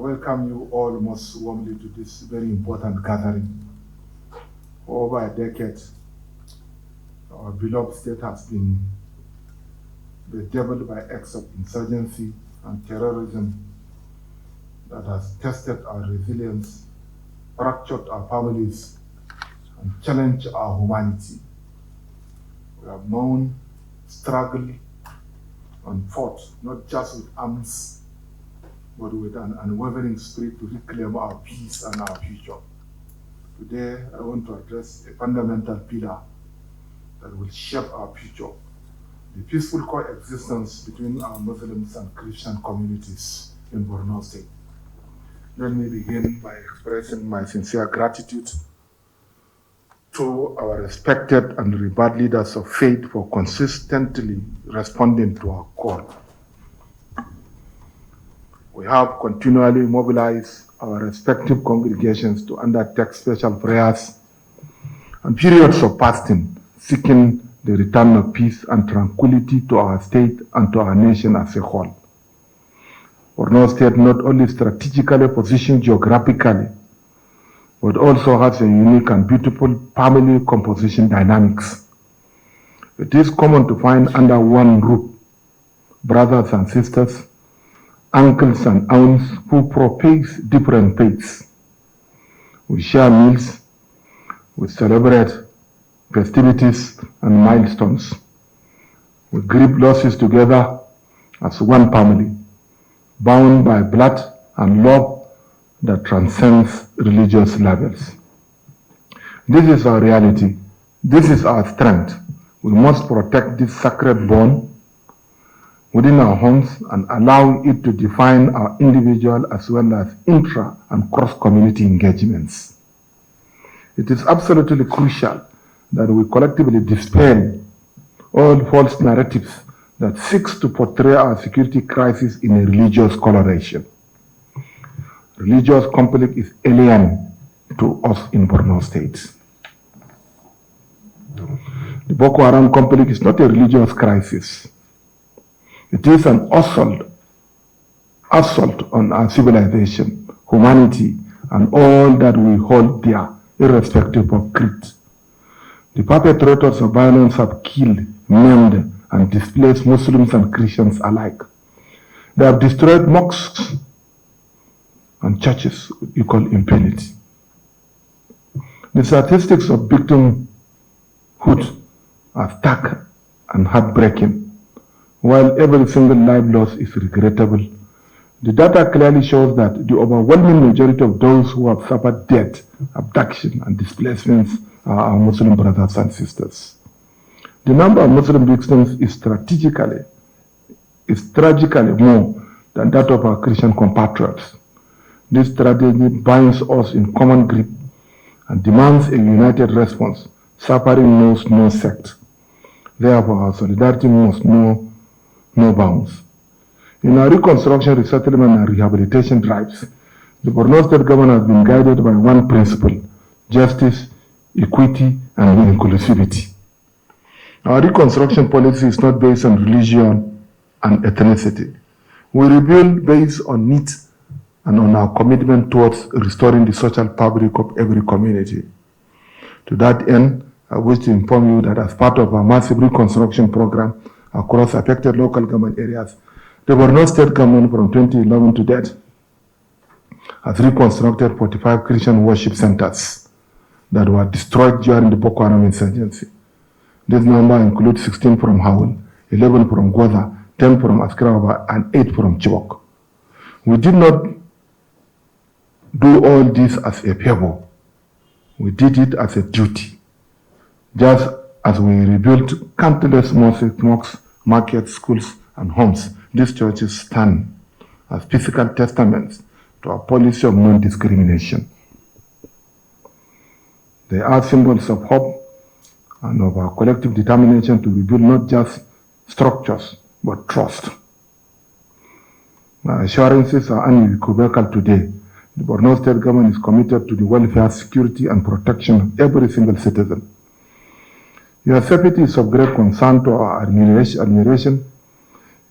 welcome you all most warmly to this very important gathering. For over a decade, our beloved state has been bedeviled by acts of insurgency and terrorism that has tested our resilience, fractured our families, and challenged our humanity. We have known, struggled, and fought, not just with arms, but with an unwavering spirit to reclaim our peace and our future. Today, I want to address a fundamental pillar that will shape our future: the peaceful coexistence between our Muslims and Christian communities in Borno State. Let me begin by expressing my sincere gratitude to our respected and revered leaders of faith for consistently responding to our call. We have continually mobilized our respective congregations to undertake special prayers and periods of fasting, seeking the return of peace and tranquility to our state and to our nation as a whole. Borno State not only strategically positioned geographically, but also has a unique and beautiful family composition dynamics. It is common to find under one roof brothers and sisters, uncles and aunts who profess different faiths. We share meals, we celebrate festivities and milestones. We grieve losses together as one family, bound by blood and love that transcends religious labels. This is our reality. This is our strength. We must protect this sacred bond within our homes and allow it to define our individual as well as intra and cross-community engagements. It is absolutely crucial that we collectively dispel all false narratives that seeks to portray our security crisis in a religious coloration. Religious conflict is alien to us in Borno State. The Boko Haram conflict is not a religious crisis. It is an assault on our civilization, humanity, and all that we hold dear, irrespective of creed. The perpetrators of violence have killed, maimed, and displaced Muslims and Christians alike. They have destroyed mosques and churches with equal impunity. The statistics of victimhood are stark and heartbreaking. While every single life loss is regrettable, the data clearly shows that the overwhelming majority of those who have suffered death, abduction, and displacements are our Muslim brothers and sisters. The number of Muslim victims is tragically more than that of our Christian compatriots. This tragedy binds us in common grip and demands a united response. Suffering knows no sect. Therefore, our solidarity must know no bounds. In our reconstruction, resettlement, and rehabilitation drives, the Borno State government has been guided by one principle: justice, equity, and inclusivity. Our reconstruction policy is not based on religion and ethnicity. We rebuild based on needs and on our commitment towards restoring the social fabric of every community. To that end, I wish to inform you that as part of our massive reconstruction program across affected local government areas, the Borno State government from 2011 to date has reconstructed 45 Christian worship centers that were destroyed during the Boko Haram insurgency. This number includes 16 from Hawul, 11 from Gwaza, 10 from Askaraba, and 8 from Chibok. We did not do all this as a favor. We did it as a duty. Just as we rebuilt countless mosques, markets, schools, and homes, these churches stand as physical testaments to our policy of non-discrimination. They are symbols of hope and of our collective determination to rebuild not just structures, but trust. My assurances are unequivocal today. The Borno State government is committed to the welfare, security, and protection of every single citizen. Your safety is of great concern to our admiration.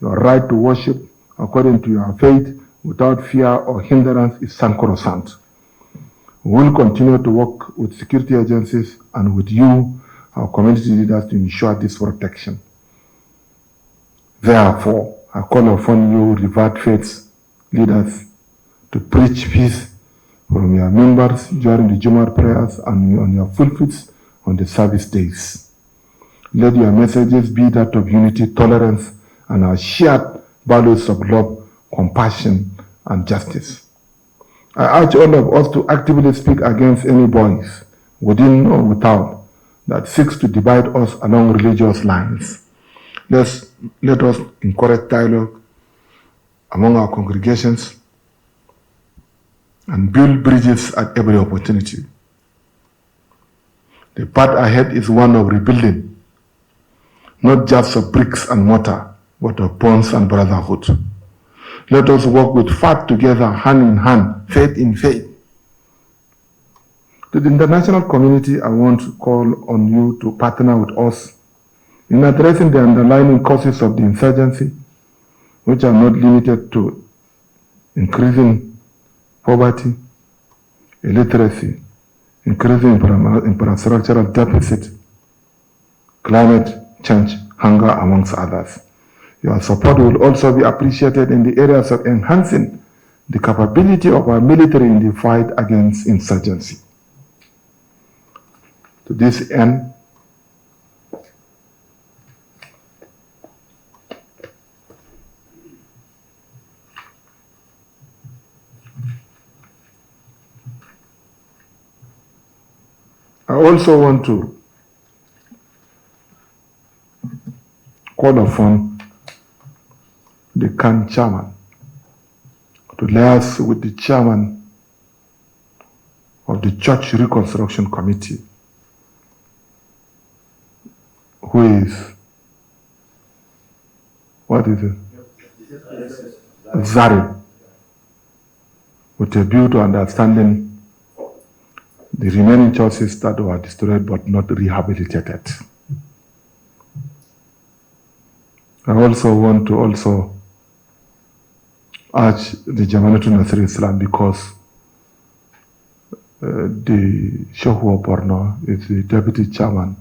Your right to worship according to your faith without fear or hindrance is sacrosanct. We will continue to work with security agencies and with you, our community leaders, to ensure this protection. Therefore, I call upon you, revered faith leaders, to preach peace from your members during the Jumu'ah prayers and on your pulpits on the service days. Let your messages be that of unity, tolerance, and our shared values of love, compassion, and justice. I urge all of us to actively speak against any voice, within or without, that seeks to divide us along religious lines. Let us encourage dialogue among our congregations and build bridges at every opportunity. The path ahead is one of rebuilding, not just of bricks and mortar, but of bonds and brotherhood. Let us work with faith together, hand in hand, faith in faith. To the international community, I want to call on you to partner with us in addressing the underlying causes of the insurgency, which are not limited to increasing poverty, illiteracy, increasing infrastructural deficit, climate change, hunger, amongst others. Your support will also be appreciated in the areas of enhancing the capability of our military in the fight against insurgency. To this end, I also want to call upon the CAN chairman to liaise with the chairman of the Church Reconstruction Committee, who is, what is it? Zari, with a view to understanding the remaining churches that were destroyed but not rehabilitated. I also want to urge the Jamanatul Nasir Islam, because the Sheikh of Borno is the deputy chairman,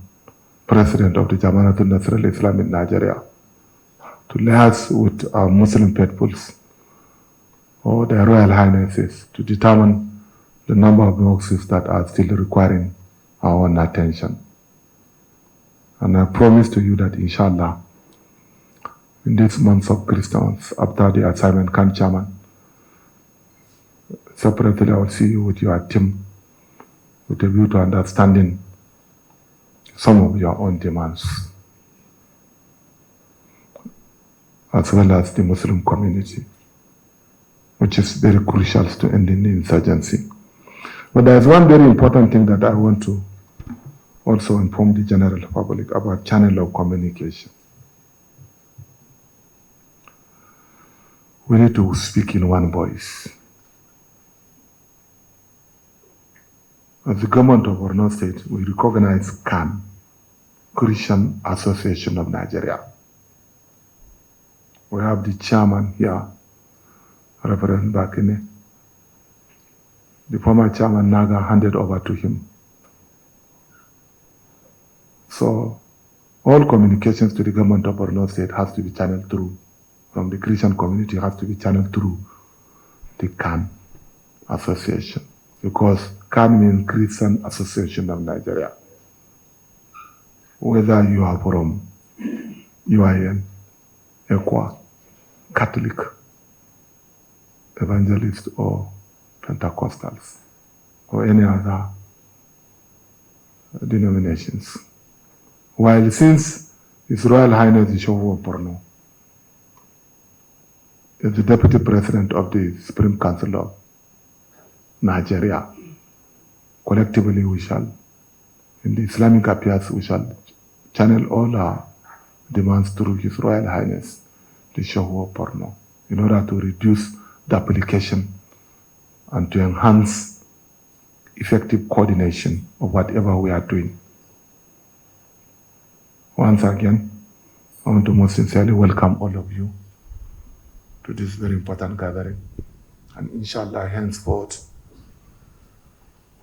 president of the Jamanatul Nasir Islam in Nigeria, to liaise with our Muslim peoples or their Royal Highnesses to determine the number of mosques that are still requiring our own attention. And I promise to you that, inshallah, in these months of Christmas, after the assignment CAN chairman, separately I will see you with your team with a view to understanding some of your own demands, as well as the Muslim community, which is very crucial to ending the insurgency. But there is one very important thing that I want to also inform the general public about: channel of communication. We need to speak in one voice. As the government of Borno State, we recognize CAN, Christian Association of Nigeria. We have the chairman here, Reverend Bakine. The former chairman Naga handed over to him. So all communications to the government of Borno State has to be channeled through, from the Christian community, has to be channeled through the CAN Association, because CAN means Christian Association of Nigeria. Whether you are from UIN, EQUA, Catholic, Evangelist, or Pentecostals, or any other denominations. While since His Royal Highness the Sheikh of Borno is the Deputy President of the Supreme Council of Nigeria, collectively we shall, in the Islamic affairs, we shall channel all our demands through His Royal Highness the Sheikh of Borno, in order to reduce the application and to enhance effective coordination of whatever we are doing. Once again, I want to most sincerely welcome all of you to this very important gathering. And inshallah, henceforth,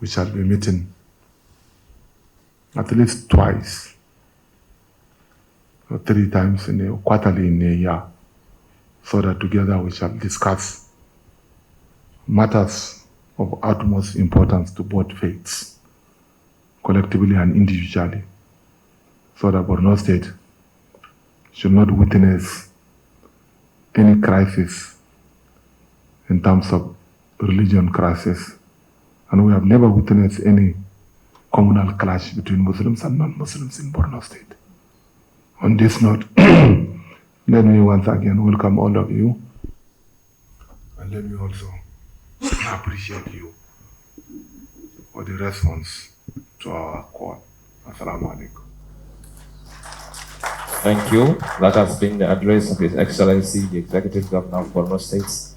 we shall be meeting at least twice or 3 times quarterly in a year, so that together we shall discuss matters of utmost importance to both faiths, collectively and individually, so that Borno State should not witness any crisis in terms of religion crisis. And we have never witnessed any communal clash between Muslims and non-Muslims in Borno State. On this note, let me once again welcome all of you, and let me also appreciate you for the response to our call. Assalamu alaikum. Thank you. That has been the address of His Excellency, the Executive Governor of Borno State,